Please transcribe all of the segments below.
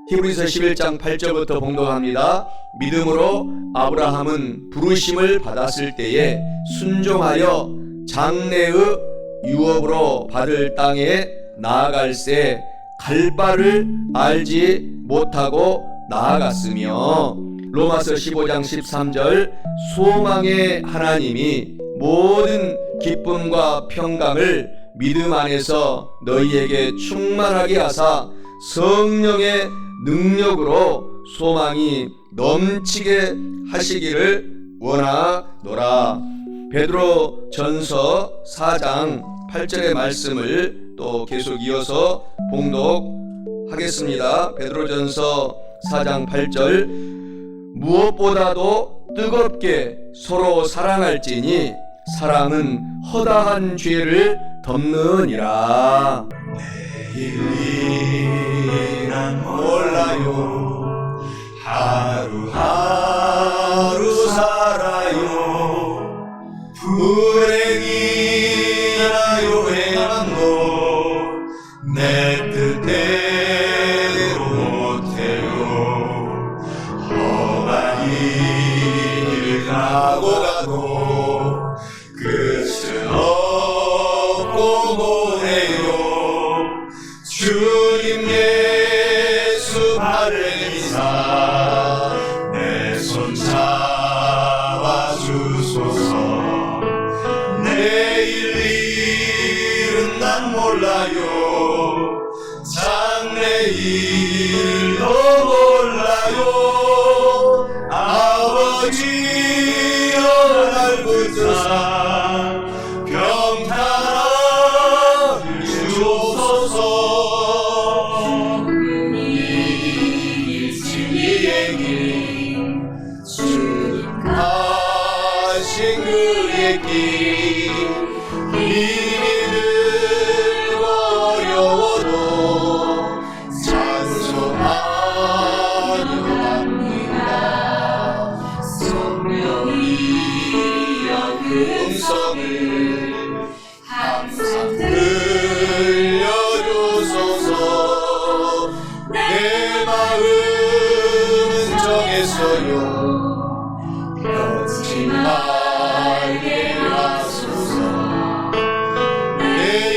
히브리서 11장 8절부터 봉독합니다. 믿음으로 아브라함은 부르심을 받았을 때에 순종하여 장래의 유업으로 받을 땅에 나아갈새 갈 바를 알지 못하고 나아갔으며, 로마서 15장 13절 소망의 하나님이 모든 기쁨과 평강을 믿음 안에서 너희에게 충만하게 하사 성령의 능력으로 소망이 넘치게 하시기를 원하노라. 베드로 전서 4장 8절의 말씀을 또 계속 이어서 봉독하겠습니다. 베드로 전서 4장 8절 무엇보다도 뜨겁게 서로 사랑할지니 사랑은 허다한 죄를 덮느니라. 내일이 난 몰라요. 하루하루 살아요. 불행이나요 행함도 내 뜻대로 못해요. 험한 일 가고 가도 끝은 없고 보내요. 주님 예수 바르니사 내 손 잡아주소서. 내일 일은 난 몰라요. 장래 일도 몰라요. 아버지여 날 붙드사 평탄을 주옵소서. 하신 그의 길 힘이 들고 어려워도 찬송하며 갑니다. 성령이 그 음성을 항상 들려주소서. 내 마음은 정했어요. 변치 말게 하소서. 내일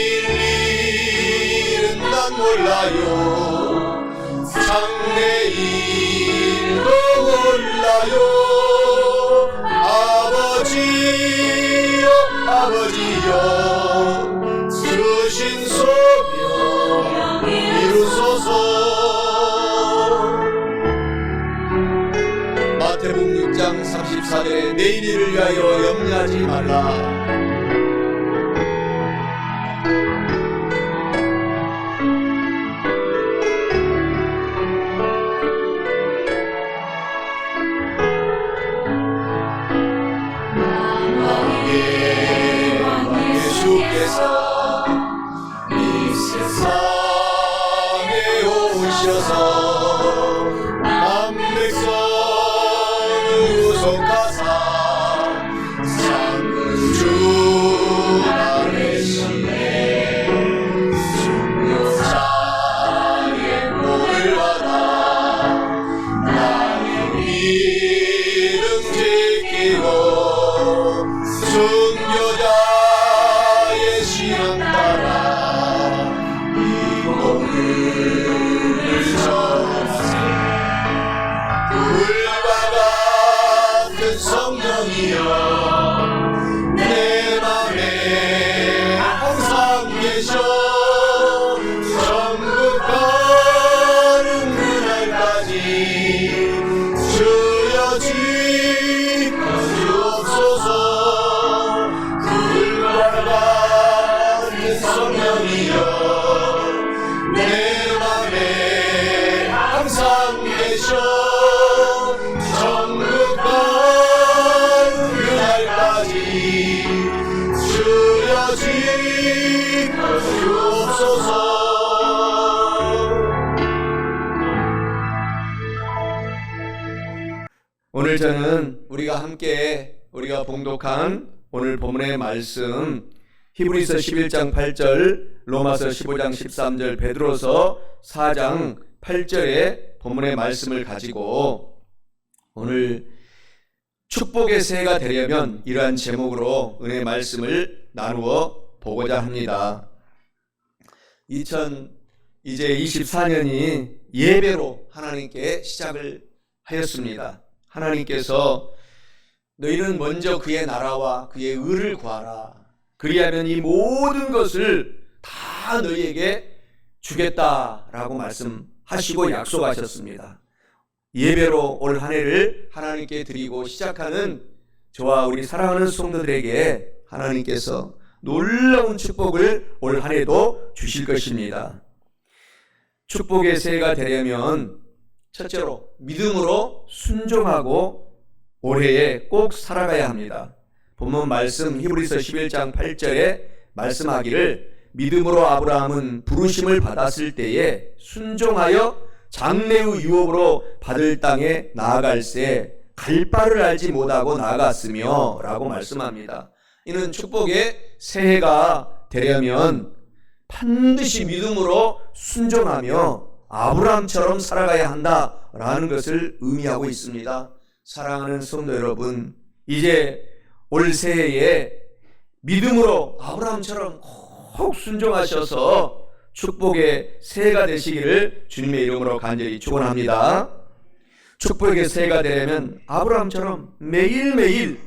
일은 난 몰라요. 장래 일도 몰라요. 아버지여 아버지여 주신 소명 이루소서. 마태복음 6장 34절에 내일 일을 위하여 염려하지 말라. 예수께서 이 세상에 오셔서 구속하사 상주 아래 심해 중요자의 복을 받아 나의 믿음 지키고 순교자의 신앙 따라 이 복을 전하세. 성령이여 내 맘에 항상 계셔. 천국 가는 그날까지 주여 지켜 주옵소서. 불과 같은 성령이여 내 맘에 항상 계셔. 주여 지켜 주옵소서. 오늘 저는 우리가 봉독한 오늘 본문의 말씀 히브리서 11장 8절, 로마서 15장 13절, 베드로서 4장 8절의 본문의 말씀을 가지고 오늘 축복의 새해가 되려면 이러한 제목으로 은혜의 말씀을 나누어 보고자 합니다. 이제 24년이 예배로 하나님께 시작을 하였습니다. 하나님께서 너희는 먼저 그의 나라와 그의 의를 구하라. 그리하면 이 모든 것을 다 너희에게 주겠다라고 말씀하시고 약속하셨습니다. 예배로 올 한 해를 하나님께 드리고 시작하는 저와 우리 사랑하는 성도들에게 하나님께서 놀라운 축복을 올 한 해도 주실 것입니다. 축복의 새해가 되려면 첫째로 믿음으로 순종하고 올해에 꼭 살아가야 합니다. 본문 말씀 히브리서 11장 8절에 말씀하기를 믿음으로 아브라함은 부르심을 받았을 때에 순종하여 장래의 유업으로 받을 땅에 나아갈새 갈 바를 알지 못하고 나아갔으며 라고 말씀합니다. 이는 축복의 새해가 되려면 반드시 믿음으로 순종하며 아브라함처럼 살아가야 한다라는 것을 의미하고 있습니다. 사랑하는 성도 여러분, 이제 올 새해에 믿음으로 아브라함처럼 꼭 순종하셔서 축복의 새해가 되시기를 주님의 이름으로 간절히 축원합니다. 축복의 새해가 되려면 아브라함처럼 매일매일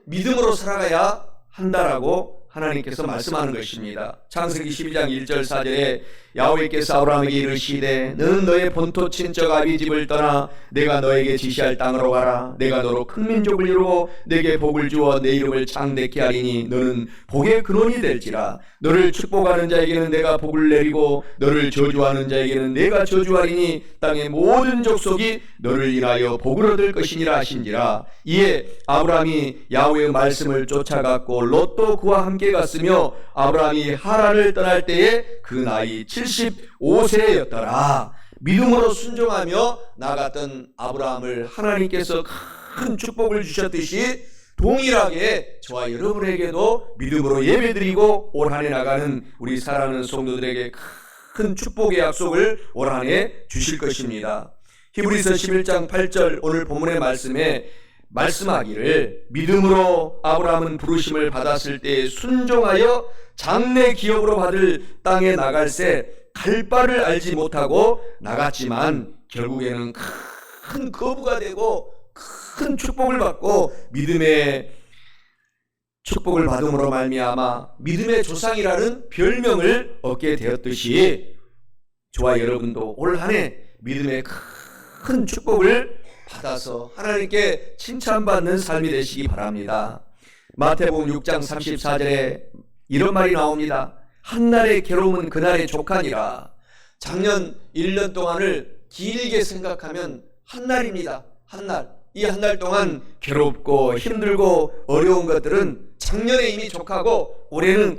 믿음으로 살아가야 한다라고 하나님께서 말씀하는 것입니다. 창세기 12장 1절 4절에 야훼께서 아브라함에게 이르시되 너는 너의 본토 친척 아비 집을 떠나 내가 너에게 지시할 땅으로 가라. 내가 너로 큰 민족을 이루고 내게 복을 주어 내 이름을 창대케 하리니 너는 복의 근원이 될지라. 너를 축복하는 자에게는 내가 복을 내리고 너를 저주하는 자에게는 내가 저주하리니 땅의 모든 족속이 너를 인하여 복을 얻을 것이니라 하신지라. 이에 아브라함이 야훼의 말씀을 쫓아갔고 롯도 그와 함께 갔으며 아브라함이 하란을 떠날 때에 그 나이 75세였더라. 믿음으로 순종하며 나갔던 아브라함을 하나님께서 큰 축복을 주셨듯이 동일하게 저와 여러분에게도 믿음으로 예배드리고 올 한 해 나가는 우리 사랑하는 성도들에게 큰 축복의 약속을 올 한 해 주실 것입니다. 히브리서 11장 8절 오늘 본문의 말씀에 말씀하기를 믿음으로 아브라함은 부르심을 받았을 때 순종하여 장래 기업으로 받을 땅에 나갈새 갈 바를 알지 못하고 나갔지만 결국에는 큰 거부가 되고 큰 축복을 받고 믿음의 축복을 받음으로 말미암아 믿음의 조상이라는 별명을 얻게 되었듯이 저와 여러분도 올 한 해 믿음의 큰 축복을 받아서 하나님께 칭찬받는 삶이 되시기 바랍니다. 마태복음 6장 34절에 이런 말이 나옵니다. 한날의 괴로움은 그날의 족하니라. 작년 1년 동안을 길게 생각하면 한날입니다. 한날. 이 한 달 동안 괴롭고 힘들고 어려운 것들은 작년에 이미 족하고 올해는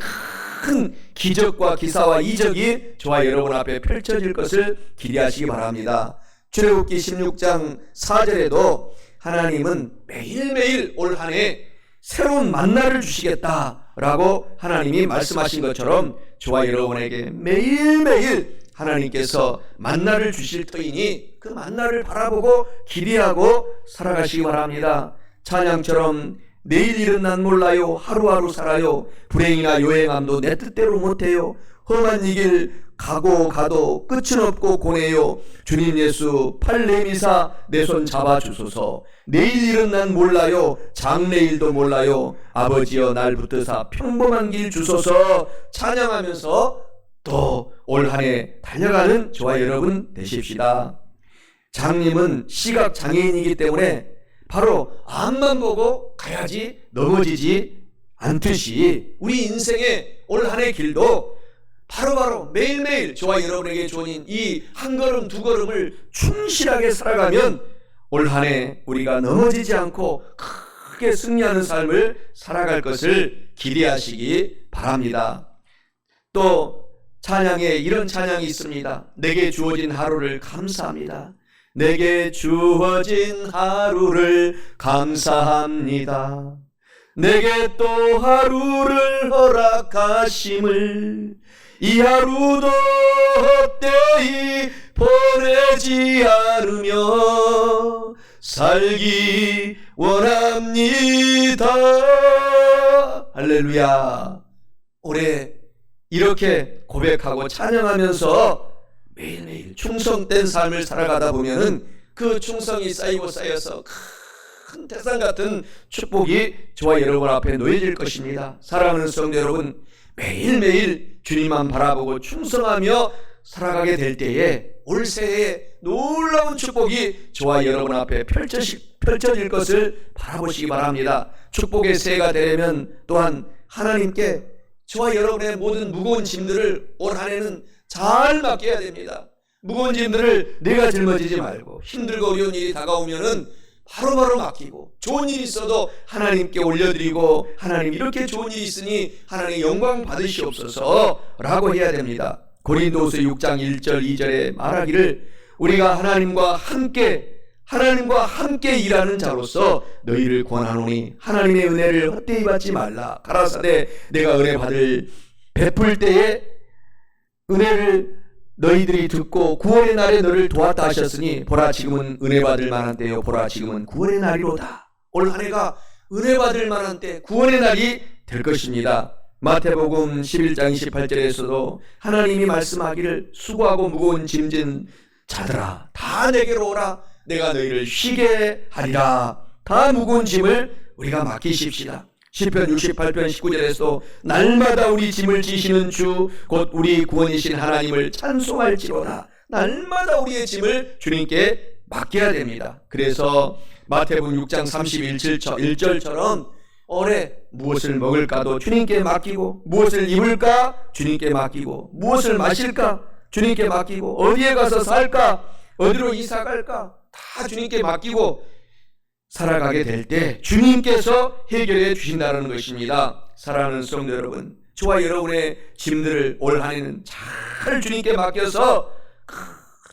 큰 기적과 기사와 이적이 저와 여러분 앞에 펼쳐질 것을 기대하시기 바랍니다. 출애굽기 16장 4절에도 하나님은 매일매일 올 한 해 새로운 만나를 주시겠다라고 하나님이 말씀하신 것처럼 저와 여러분에게 매일매일 하나님께서 만나를 주실 터이니 그 만나를 바라보고 기대하고 살아가시기 바랍니다. 찬양처럼 내일 일은 난 몰라요. 하루하루 살아요. 불행이나 요행함도 내 뜻대로 못해요. 험한 이 길 가도 끝은 없고 고뇌요. 주님 예수 팔 내미사 내 손 잡아주소서. 내일 일은 난 몰라요. 장래일도 몰라요. 아버지여 날 붙드사 평범한 길 주소서. 찬양하면서 또 올 한 해 달려가는 저와 여러분 되십시다. 장님은 시각 장애인이기 때문에 바로 앞만 보고 가야지 넘어지지 않듯이 우리 인생의 올 한 해 길도 바로바로 매일매일 저와 여러분에게 주어진 이 한 걸음 두 걸음을 충실하게 살아가면 올 한 해 우리가 넘어지지 않고 크게 승리하는 삶을 살아갈 것을 기대하시기 바랍니다. 또 찬양에 이런 찬양이 있습니다. 내게 주어진 하루를 감사합니다. 내게 주어진 하루를 감사합니다. 내게 또 하루를 허락하심을 이 하루도 헛되이 보내지 않으며 살기 원합니다. 할렐루야. 올해 이렇게 고백하고 찬양하면서 매일매일 충성된 삶을 살아가다 보면은 그 충성이 쌓이고 쌓여서 큰 태산 같은 축복이 저와 여러분 앞에 놓여질 것입니다. 사랑하는 성도 여러분, 매일매일 주님만 바라보고 충성하며 살아가게 될 때에 올 새해에 놀라운 축복이 저와 여러분 앞에 펼쳐질 것을 바라보시기 바랍니다. 축복의 새해가 되려면 또한 하나님께 저와 여러분의 모든 무거운 짐들을 올 한 해는 잘 맡겨야 됩니다. 무거운 짐들을 내가 짊어지지 말고 힘들고 어려운 일이 다가오면은 바로바로 맡기고, 좋은 일이 있어도 하나님께 올려드리고, 하나님 이렇게 좋은 일이 있으니 하나님 영광 받으시옵소서 라고 해야 됩니다. 고린도후서 6장 1절 2절에 말하기를 우리가 하나님과 함께 일하는 자로서 너희를 권하노니 하나님의 은혜를 헛되이 받지 말라. 가라사대 내가 은혜 베풀 때에 은혜를 너희들이 듣고 구원의 날에 너를 도왔다 하셨으니 보라 지금은 은혜 받을 만한 때요 보라 지금은 구원의 날이로다. 올 한 해가 은혜 받을 만한 때, 구원의 날이 될 것입니다. 마태복음 11장 28절에서도 하나님이 말씀하기를 수고하고 무거운 짐진 자들아 다 내게로 오라. 내가 너희를 쉬게 하리라. 다 무거운 짐을 우리가 맡기십시다. 시편 68편 19절에서 날마다 우리 짐을 지시는 주 곧 우리 구원이신 하나님을 찬송할지로다. 날마다 우리의 짐을 주님께 맡겨야 됩니다. 그래서 마태복음 6장 31절처럼 올해 무엇을 먹을까도 주님께 맡기고, 무엇을 입을까 주님께 맡기고, 무엇을 마실까 주님께 맡기고, 어디에 가서 살까, 어디로 이사 갈까 다 주님께 맡기고 살아가게 될 때 주님께서 해결해 주신다는 것입니다. 사랑하는 성도 여러분, 저와 여러분의 짐들을 올 한 해는 잘 주님께 맡겨서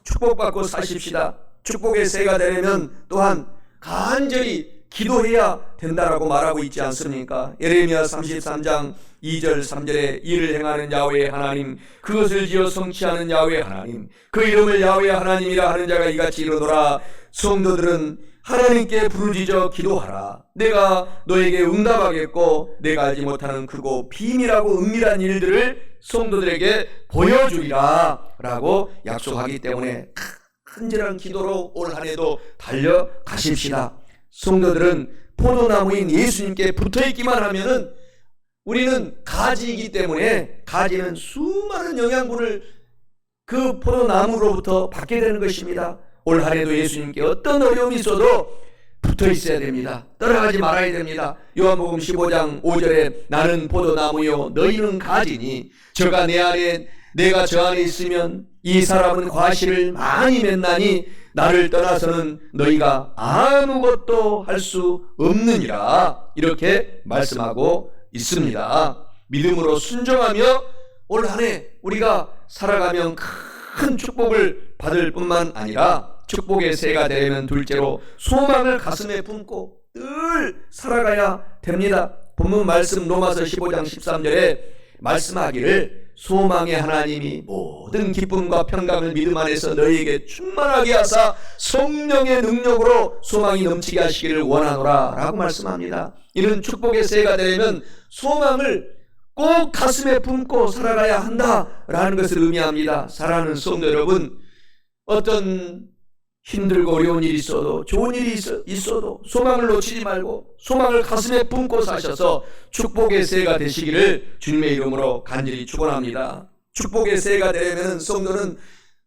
축복받고 사십시다. 축복의 새해가 되려면 또한 간절히 기도해야 된다라고 말하고 있지 않습니까? 예레미야 33장 2절 3절에 이를 행하는 야훼 하나님, 그것을 지어 성취하는 야훼 하나님, 그 이름을 야훼 하나님이라 하는 자가 이같이 이르노라. 성도들은 하나님께 부르짖어 기도하라. 내가 너에게 응답하겠고 내가 알지 못하는 크고 비밀하고 은밀한 일들을 성도들에게 보여주리라 라고 약속하기 때문에 간절한 기도로 올 한 해도 달려가십시다. 성도들은 포도나무인 예수님께 붙어있기만 하면은 우리는 가지이기 때문에 가지는 수많은 영양분을 그 포도나무로부터 받게 되는 것입니다. 올 한 해도 예수님께 어떤 어려움이 있어도 붙어 있어야 됩니다. 떠나가지 말아야 됩니다. 요한복음 15장 5절에 나는 포도나무요 너희는 가지니 저가 내 안에 내가 저 안에 있으면 이 사람은 과실을 많이 맺나니 나를 떠나서는 너희가 아무것도 할 수 없느니라. 이렇게 말씀하고 있습니다. 믿음으로 순종하며 올 한 해 우리가 살아가면 큰 축복을 받을 뿐만 아니라 축복의 새해가 되려면 둘째로 소망을 가슴에 품고 늘 살아가야 됩니다. 본문 말씀 로마서 15장 13절에 말씀하기를 소망의 하나님이 모든 기쁨과 평강을 믿음 안에서 너희에게 충만하게 하사 성령의 능력으로 소망이 넘치게 하시기를 원하노라 라고 말씀합니다. 이는 축복의 새해가 되려면 소망을 꼭 가슴에 품고 살아가야 한다라는 것을 의미합니다. 사랑하는 성도 여러분, 어떤 힘들고 어려운 일이 있어도 좋은 일이 있어도 소망을 놓치지 말고 소망을 가슴에 품고 사셔서 축복의 새해가 되시기를 주님의 이름으로 간절히 축원합니다. 축복의 새해가 되려면 성도는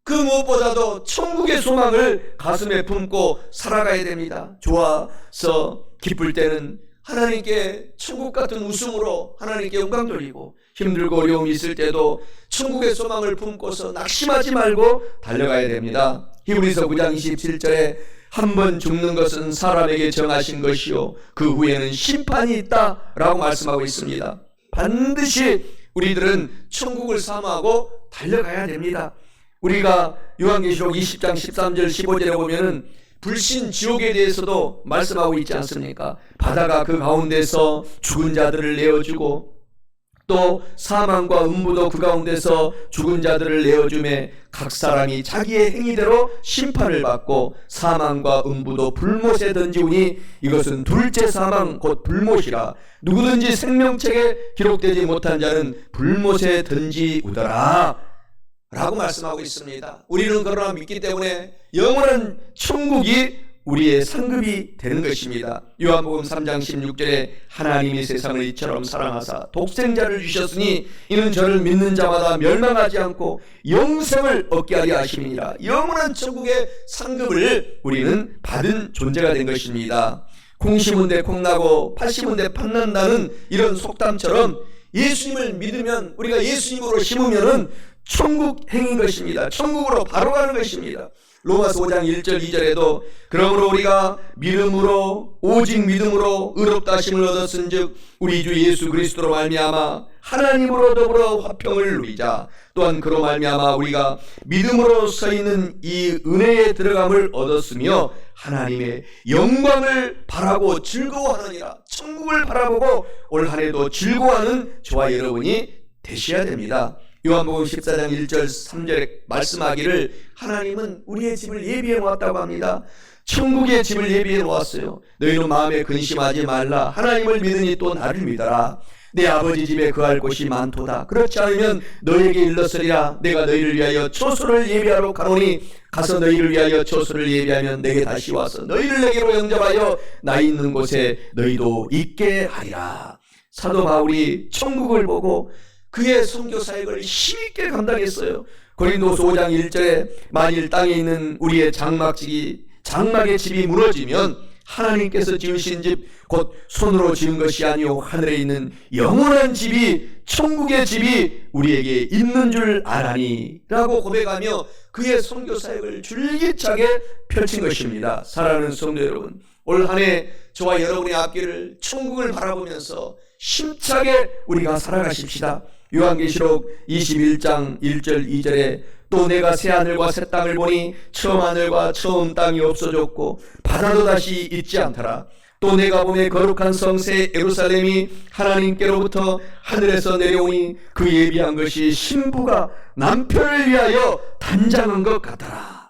그 무엇보다도 천국의 소망을 가슴에 품고 살아가야 됩니다. 좋아서 기쁠 때는 하나님께 천국 같은 웃음으로 하나님께 영광 돌리고, 힘들고 어려움이 있을 때도 천국의 소망을 품고서 낙심하지 말고 달려가야 됩니다. 히브리서 9장 27절에 한 번 죽는 것은 사람에게 정하신 것이요 그 후에는 심판이 있다 라고 말씀하고 있습니다. 반드시 우리들은 천국을 사모하고 달려가야 됩니다. 우리가 요한계시록 20장 13절 15절에 보면은 불신 지옥에 대해서도 말씀하고 있지 않습니까? 바다가 그 가운데서 죽은 자들을 내어주고 또 사망과 음부도 그 가운데서 죽은 자들을 내어주매 각 사람이 자기의 행위대로 심판을 받고 사망과 음부도 불못에 던지우니 이것은 둘째 사망 곧 불못이라. 누구든지 생명책에 기록되지 못한 자는 불못에 던지우더라 라고 말씀하고 있습니다. 우리는 그러나 믿기 때문에 영원한 천국이 우리의 상급이 되는 것입니다. 요한복음 3장 16절에 하나님이 세상을 이처럼 사랑하사 독생자를 주셨으니 이는 저를 믿는 자마다 멸망하지 않고 영생을 얻게 하려 하심이니라. 영원한 천국의 상급을 우리는 받은 존재가 된 것입니다. 콩 심은 데 콩 나고 팥 심은 데 팥 난다는 이런 속담처럼 예수님을 믿으면, 우리가 예수님으로 심으면은 천국 행인 것입니다. 천국으로 바로 가는 것입니다. 로마서 5장 1절 2절에도 그러므로 우리가 믿음으로 오직 믿음으로 의롭다 하심을 얻었은즉 우리 주 예수 그리스도로 말미암아 하나님으로 더불어 화평을 누리자. 또한 그로 말미암아 우리가 믿음으로 서 있는 이 은혜에 들어감을 얻었으며 하나님의 영광을 바라고 즐거워하느니라. 천국을 바라보고 올 한 해도 즐거워하는 저와 여러분이 되셔야 됩니다. 요한복음 14장 1절 3절에 말씀하기를 하나님은 우리의 집을 예비해 놓았다고 합니다. 천국의 집을 예비해 놓았어요. 너희는 마음에 근심하지 말라. 하나님을 믿으니 또 나를 믿어라. 내 아버지 집에 거할 곳이 많도다. 그렇지 않으면 너희에게 일렀으리라. 내가 너희를 위하여 처소를 예비하러 가노니 가서 너희를 위하여 처소를 예비하면 내게 다시 와서 너희를 내게로 영접하여 나 있는 곳에 너희도 있게 하리라. 사도 바울이 천국을 보고 그의 선교 사역을 힘있게 감당했어요. 고린도서 5장 1절에 만일 땅에 있는 우리의 장막의 집이 무너지면 하나님께서 지으신 집 곧 손으로 지은 것이 아니오 하늘에 있는 영원한 집이, 천국의 집이 우리에게 있는 줄 아나니 라고 고백하며 그의 선교 사역을 줄기차게 펼친 것입니다. 사랑하는 성도 여러분, 올 한 해 저와 여러분의 앞길을 천국을 바라보면서 힘차게 우리가 살아가십시다. 요한계시록 21장 1절 2절에 또 내가 새 하늘과 새 땅을 보니 처음 하늘과 처음 땅이 없어졌고 바다도 다시 있지 않더라. 또 내가 보매 거룩한 성새 예루살렘이 하나님께로부터 하늘에서 내려오니 그 예비한 것이 신부가 남편을 위하여 단장한 것 같더라.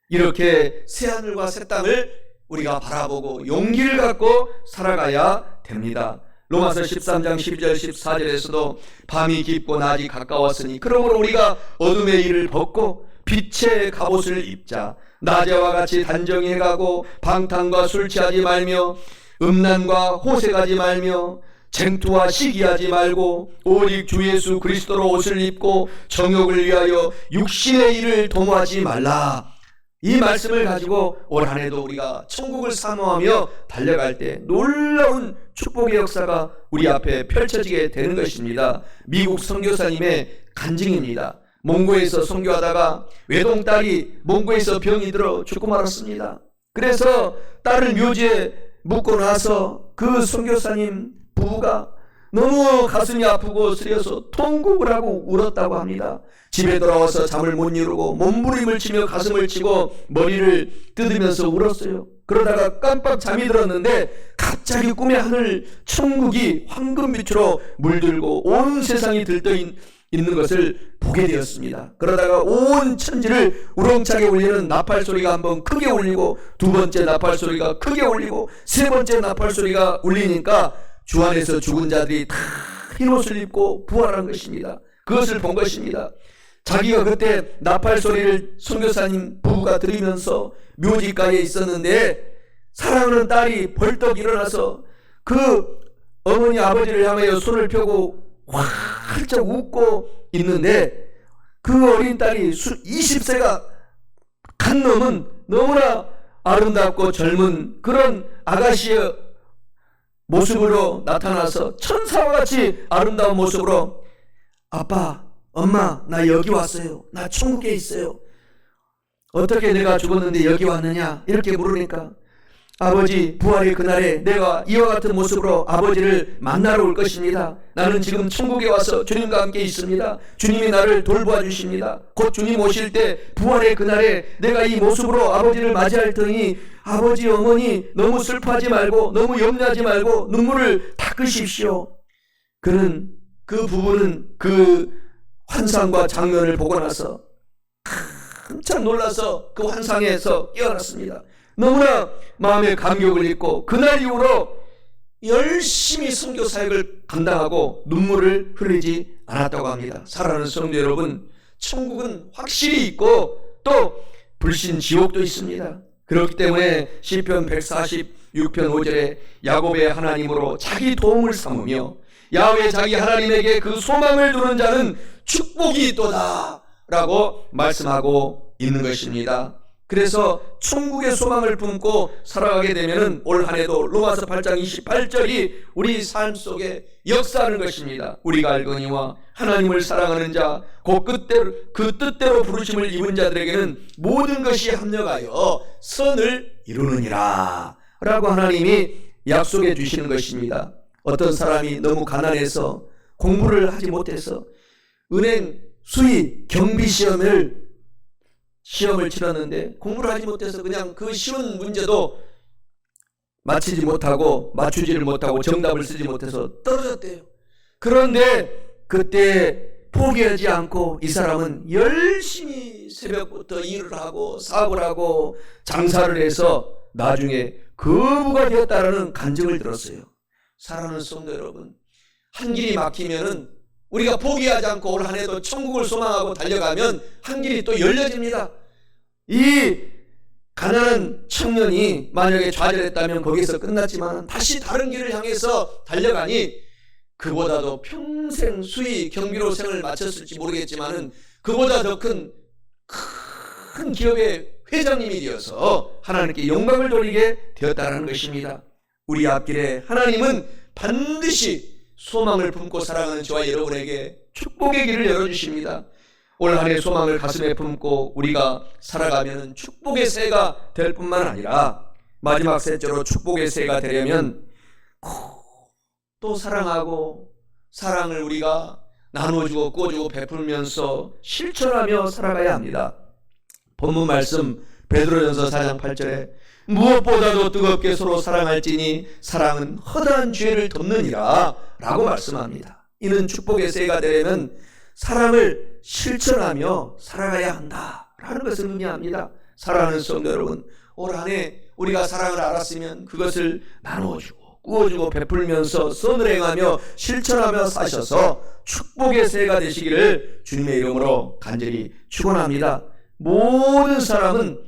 이렇게 새 하늘과 새 땅을 우리가 바라보고 용기를 갖고 살아가야 됩니다. 로마서 13장 12절 14절에서도 밤이 깊고 낮이 가까웠으니 그러므로 우리가 어둠의 일을 벗고 빛의 갑옷을 입자. 낮에와 같이 단정히 해가고 방탕과 술 취하지 말며 음란과 호색하지 말며 쟁투와 시기하지 말고 오직 주 예수 그리스도로 옷을 입고 정욕을 위하여 육신의 일을 도모하지 말라. 이 말씀을 가지고 올 한 해도 우리가 천국을 사모하며 달려갈 때 놀라운 축복의 역사가 우리 앞에 펼쳐지게 되는 것입니다. 미국 선교사님의 간증입니다. 몽고에서 선교하다가 외동딸이 몽고에서 병이 들어 죽고 말았습니다. 그래서 딸을 묘지에 묻고 나서 그 선교사님 부부가 너무 가슴이 아프고 쓰려서 통곡을 하고 울었다고 합니다. 집에 돌아와서 잠을 못 이루고 몸부림을 치며 가슴을 치고 머리를 뜯으면서 울었어요. 그러다가 깜빡 잠이 들었는데 갑자기 꿈의 하늘 천국이 황금빛으로 물들고 온 세상이 들떠 있는 것을 보게 되었습니다. 그러다가 온 천지를 우렁차게 울리는 나팔 소리가 한번 크게 울리고 두 번째 나팔 소리가 크게 울리고 세 번째 나팔 소리가 울리니까 주 안에서 죽은 자들이 다 흰옷을 입고 부활한 것입니다. 그것을 본 것입니다. 자기가 그때 나팔 소리를 선교사님 부부가 들으면서 묘지가에 있었는데 사랑하는 딸이 벌떡 일어나서 그 어머니 아버지를 향하여 손을 펴고 활짝 웃고 있는데 그 어린 딸이 20세가 간 넘은 너무나 아름답고 젊은 그런 아가씨의 모습으로 나타나서 천사와 같이 아름다운 모습으로 아빠, 엄마, 나 여기 왔어요. 나 천국에 있어요. 어떻게 내가 죽었는데 여기 왔느냐? 이렇게 물으니까 아버지, 부활의 그날에 내가 이와 같은 모습으로 아버지를 만나러 올 것입니다. 나는 지금 천국에 와서 주님과 함께 있습니다. 주님이 나를 돌보아 주십니다. 곧 주님 오실 때 부활의 그날에 내가 이 모습으로 아버지를 맞이할 테니 아버지, 어머니 너무 슬퍼하지 말고 너무 염려하지 말고 눈물을 닦으십시오. 그는 그 부부는 그 환상과 장면을 보고 나서 한참 놀라서 그 환상에서 깨어났습니다. 너무나 마음에 감격을 입고 그날 이후로 열심히 선교 사역을 감당하고 눈물을 흘리지 않았다고 합니다. 사랑하는 성도 여러분, 천국은 확실히 있고 또 불신 지옥도 있습니다. 그렇기 때문에 시편 146편 5절에 야곱의 하나님으로 자기 도움을 삼으며 야훼 자기 하나님에게 그 소망을 두는 자는 축복이 있도다 라고 말씀하고 있는 것입니다. 그래서 천국의 소망을 품고 살아가게 되면 올 한 해도 로마서 8장 28절이 우리 삶 속에 역사하는 것입니다. 우리가 알거니와 하나님을 사랑하는 자 곧 그 뜻대로 부르심을 입은 자들에게는 모든 것이 합력하여 선을 이루느니라 라고 하나님이 약속해 주시는 것입니다. 어떤 사람이 너무 가난해서 공부를 하지 못해서 은행 수의 경비 시험을 치렀는데 공부를 하지 못해서 그냥 그 쉬운 문제도 맞추지를 못하고 정답을 쓰지 못해서 떨어졌대요. 그런데 그때 포기하지 않고 이 사람은 열심히 새벽부터 일을 하고 사업을 하고 장사를 해서 나중에 거부가 되었다라는 간증을 들었어요. 사랑하는 성도 여러분, 한 길이 막히면은 우리가 포기하지 않고 올 한 해도 천국을 소망하고 달려가면 한 길이 또 열려집니다. 이 가난한 청년이 만약에 좌절했다면 거기서 끝났지만 다시 다른 길을 향해서 달려가니 그보다도 평생 수의 경비로 생을 마쳤을지 모르겠지만은 그보다 더 큰 기업의 회장님이 되어서 하나님께 영광을 돌리게 되었다는 것입니다. 우리 앞길에 하나님은 반드시 소망을 품고 살아가는 저와 여러분에게 축복의 길을 열어주십니다. 올 한 해 소망을 가슴에 품고 우리가 살아가면 축복의 새가 될 뿐만 아니라 마지막 셋째로 축복의 새가 되려면 또 사랑하고 사랑을 우리가 나눠주고 꾸어주고 베풀면서 실천하며 살아가야 합니다. 본문 말씀 베드로전서 4장 8절에 무엇보다도 뜨겁게 서로 사랑할지니 사랑은 허다한 죄를 덮느니라 라고 말씀합니다. 이는 축복의 새가 되려면 사랑을 실천하며 살아가야 한다 라는 것을 의미합니다. 사랑하는 성도 여러분, 올 한 해 우리가 사랑을 알았으면 그것을 나눠주고 꾸어주고 베풀면서 선을 행하며 실천하며 사셔서 축복의 새가 되시기를 주님의 이름으로 간절히 축원합니다. 모든 사람은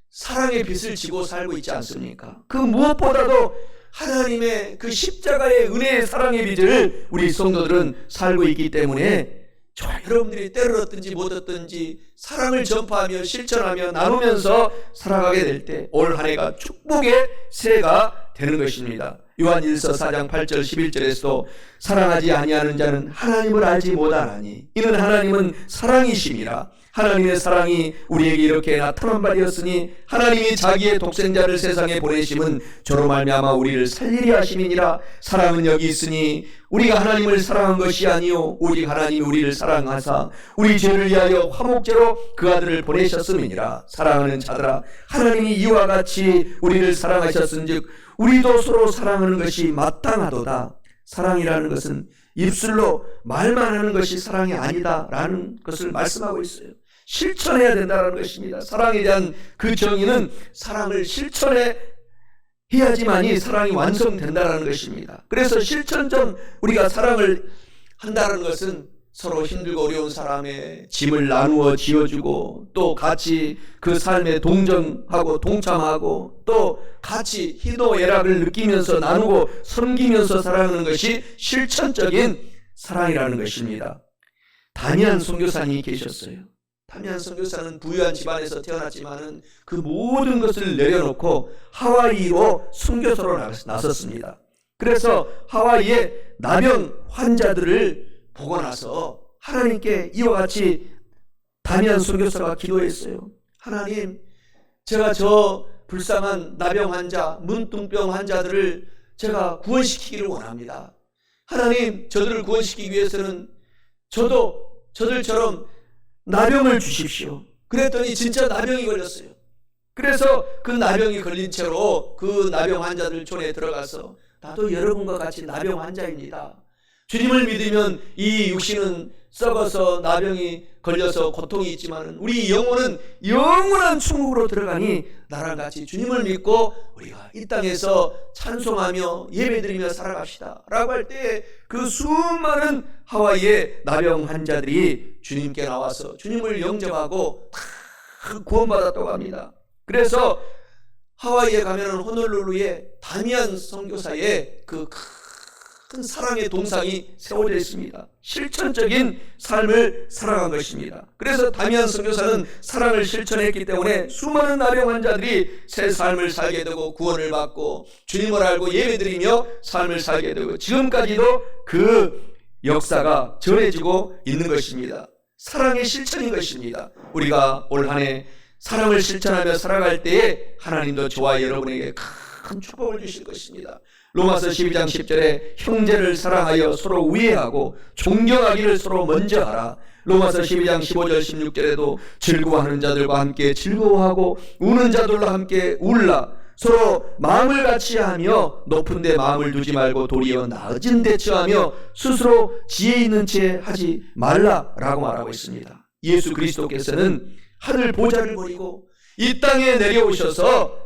사랑의 빛을 지고 살고 있지 않습니까? 그 무엇보다도 하나님의 그 십자가의 은혜의 사랑의 빛을 우리 성도들은 살고 있기 때문에 저와 여러분들이 때를 얻든지 못 얻든지 사랑을 전파하며 실천하며 나누면서 살아가게 될 때 올 한 해가 축복의 새해가 되는 것입니다. 요한일서 4장 8절 11절에서도 사랑하지 아니하는 자는 하나님을 알지 못하나니 이는 하나님은 사랑이심이라. 하나님의 사랑이 우리에게 이렇게 나타난 바 되었으니 하나님이 자기의 독생자를 세상에 보내심은 저로 말미암아 우리를 살리려 하심이니라. 사랑은 여기 있으니 우리가 하나님을 사랑한 것이 아니요 오직 하나님이 우리를 사랑하사 우리 죄를 위하여 화목제로 그 아들을 보내셨음이니라. 사랑하는 자들아, 하나님이 이와 같이 우리를 사랑하셨은즉 우리도 서로 사랑하는 것이 마땅하도다. 사랑이라는 것은 입술로 말만 하는 것이 사랑이 아니다라는 것을 말씀하고 있어요. 실천해야 된다는 것입니다. 사랑에 대한 그 정의는 사랑을 실천해야지만이 사랑이 완성된다는 것입니다. 그래서 실천 전 우리가 사랑을 한다는 것은 서로 힘들고 어려운 사람의 짐을 나누어 지어주고 또 같이 그 삶에 동정하고 동참하고 또 같이 희노애락을 느끼면서 나누고 섬기면서 살아가는 것이 실천적인 사랑이라는 것입니다. 다니안 선교사님이 계셨어요. 다니안 선교사는 부유한 집안에서 태어났지만은 그 모든 것을 내려놓고 하와이로 선교사로 나섰습니다. 그래서 하와이의 나병 환자들을 보고 나서 하나님께 이와 같이 다니안 선교사가 기도했어요. 하나님, 제가 저 불쌍한 나병 환자, 문둥병 환자들을 제가 구원시키기를 원합니다. 하나님, 저들을 구원시키기 위해서는 저들처럼 나병을 주십시오. 그랬더니 진짜 나병이 걸렸어요. 그래서 그 나병이 걸린 채로 그 나병 환자들 촌에 들어가서 나도 여러분과 같이 나병 환자입니다. 주님을 믿으면 이 육신은 썩어서 나병이 걸려서 고통이 있지만 우리 영혼은 영원한 천국으로 들어가니 나랑 같이 주님을 믿고 우리가 이 땅에서 찬송하며 예배드리며 살아갑시다 라고 할 때 그 수많은 하와이의 나병 환자들이 주님께 나와서 주님을 영접하고 다 구원받았다고 합니다. 그래서 하와이에 가면은 호놀룰루에 다미안 선교사의 그 큰 사랑의 동상이 세워져 있습니다. 실천적인 삶을 살아간 것입니다. 그래서 다미안 선교사는 사랑을 실천했기 때문에 수많은 나병 환자들이 새 삶을 살게 되고 구원을 받고 주님을 알고 예배드리며 삶을 살게 되고 지금까지도 그 역사가 전해지고 있는 것입니다. 사랑의 실천인 것입니다. 우리가 올 한 해 사랑을 실천하며 살아갈 때에 하나님도 저와 여러분에게 큰 축복을 주실 것입니다. 로마서 12장 10절에 형제를 사랑하여 서로 우애하고 존경하기를 서로 먼저 하라. 로마서 12장 15절 16절에도 즐거워하는 자들과 함께 즐거워하고 우는 자들과 함께 울라. 서로 마음을 같이 하며 높은 데 마음을 두지 말고 도리어 낮은 데 처하며 스스로 지혜 있는 채 하지 말라라고 말하고 있습니다. 예수 그리스도께서는 하늘 보좌를 버리고 이 땅에 내려오셔서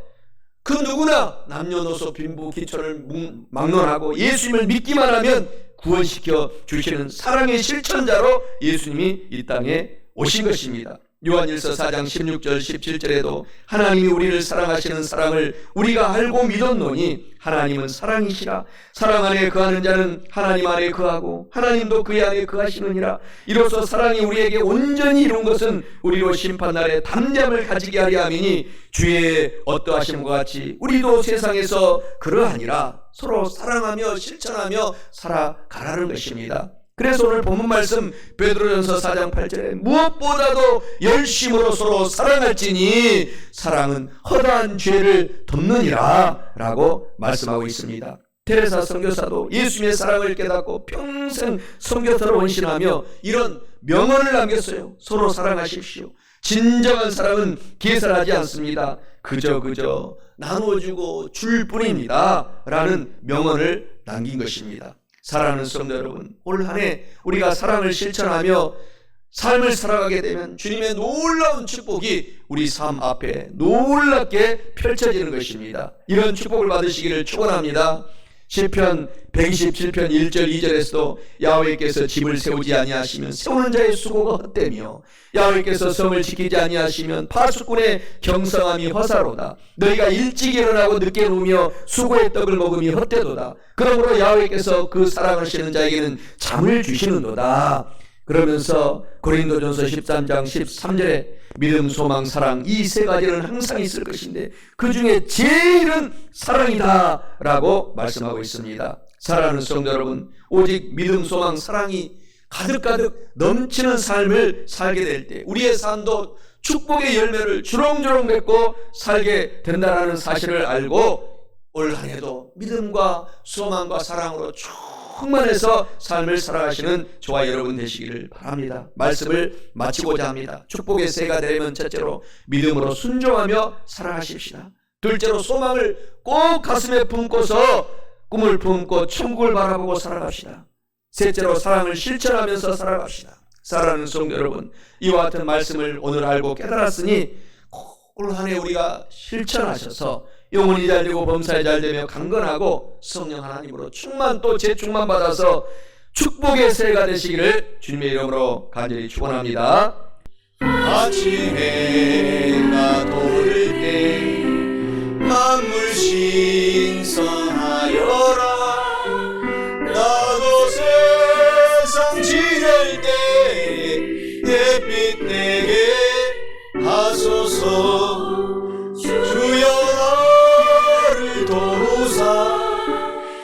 그 누구나 남녀노소 빈부 기촌을 막론하고 예수님을 믿기만 하면 구원시켜 주시는 사랑의 실천자로 예수님이 이 땅에 오신 것입니다. 요한일서 4장 16절 17절에도 하나님이 우리를 사랑하시는 사랑을 우리가 알고 믿었노니 하나님은 사랑이시라. 사랑 안에 거하는 자는 하나님 안에 거하고 하나님도 그의 안에 거하시느니라. 이로써 사랑이 우리에게 온전히 이룬 것은 우리로 심판날에 담대함을 가지게 하려 함이니 주의 어떠하심과 같이 우리도 세상에서 그러하니라. 서로 사랑하며 실천하며 살아가라는 것입니다. 그래서 오늘 본문 말씀 베드로전서 4장 8절에 무엇보다도 열심으로 서로 사랑할지니 사랑은 허다한 죄를 덮느니라 라고 말씀하고 있습니다. 테레사 선교사도 예수님의 사랑을 깨닫고 평생 선교사로 헌신하며 이런 명언을 남겼어요. 서로 사랑하십시오. 진정한 사랑은 계산하지 않습니다. 그저 나눠주고 줄 뿐입니다 라는 명언을 남긴 것입니다. 사랑하는 성도 여러분, 올 한 해 우리가 사랑을 실천하며 삶을 살아가게 되면 주님의 놀라운 축복이 우리 삶 앞에 놀랍게 펼쳐지는 것입니다. 이런 축복을 받으시기를 축원합니다. 시편 127편 1절 2절에서도 야훼께서 집을 세우지 아니하시면 세우는 자의 수고가 헛되며 야훼께서 성을 지키지 아니하시면 파수꾼의 경성함이 허사로다. 너희가 일찍 일어나고 늦게 누우며 수고의 떡을 먹음이 헛되도다. 그러므로 야훼께서 그 사랑하시는 자에게는 잠을 주시는도다. 그러면서 고린도전서 13장 13절에 믿음, 소망, 사랑 이 세 가지는 항상 있을 것인데 그 중에 제일은 사랑이다 라고 말씀하고 있습니다. 사랑하는 성도 여러분, 오직 믿음, 소망, 사랑이 가득가득 넘치는 삶을 살게 될 때 우리의 삶도 축복의 열매를 주렁주렁 맺고 살게 된다는 사실을 알고 올 한 해도 믿음과 소망과 사랑으로 충만해서 삶을 살아가시는 저와 여러분 되시기를 바랍니다. 말씀을 마치고자 합니다. 축복의 새가 되려면 첫째로 믿음으로 순종하며 살아가십시다. 둘째로 소망을 꼭 가슴에 품고서 꿈을 품고 천국을 바라보고 살아갑시다. 셋째로 사랑을 실천하면서 살아갑시다. 사랑하는 성도 여러분, 이와 같은 말씀을 오늘 알고 깨달았으니 올 한 해 우리가 실천하셔서 영혼이 잘되고 범사에 잘되며 강건하고 성령 하나님으로 충만 또 재충만 받아서 축복의 새가 되시기를 주님의 이름으로 간절히 축원합니다. 아침 해가 도를 때 만물 신성하여라. 나도 세상 지낼 때 햇빛 내게 하소서. 주여 나를 도우사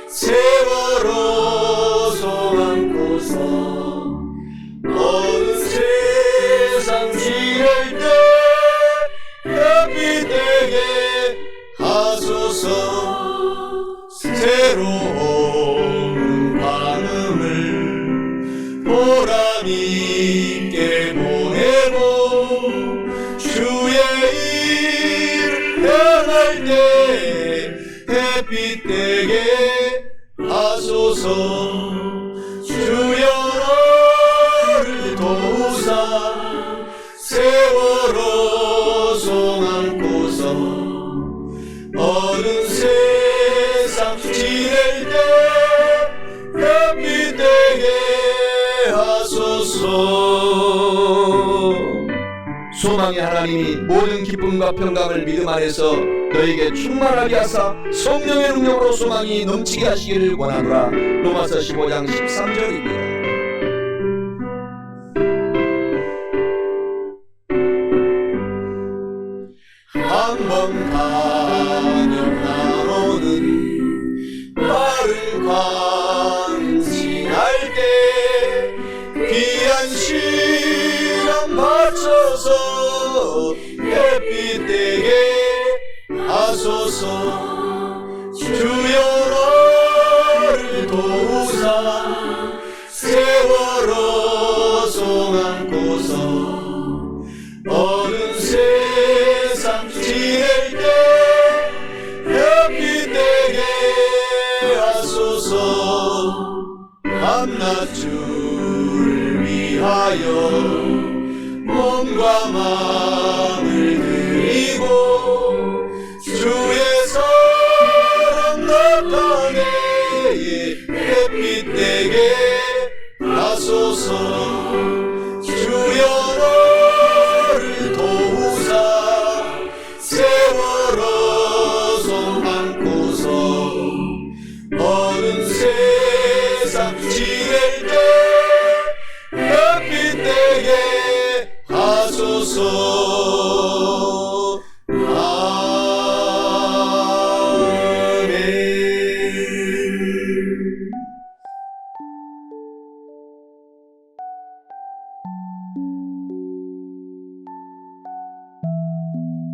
세월호 소망고서 어느 세상 지낼 때 햇빛 내게 하소서. 새로운 방음을 보람 있게 보내고 주의 행할 때 햇빛 되게 하소서. 주여 너를 도우사 세월호 송 안고서 어두운 세상 지낼 때 햇빛 되게 하소서. 소망의 하나님이 모든 기쁨과 평강을 믿음 안에서 너에게 충만하게 하사 성령의 능력으로 소망이 넘치게 하시기를 원하노라. 로마서 15장 13절입니다. 한번 가면 나오는 나를 간직할 때 귀한 시간 바쳐서 햇빛 되게 하소서. 주여 너를 도우사 세월호 송 안고서 어두운 세상 지낼 때 햇빛 되게 하소서. 밤낮 주를 위하여 몸과 마음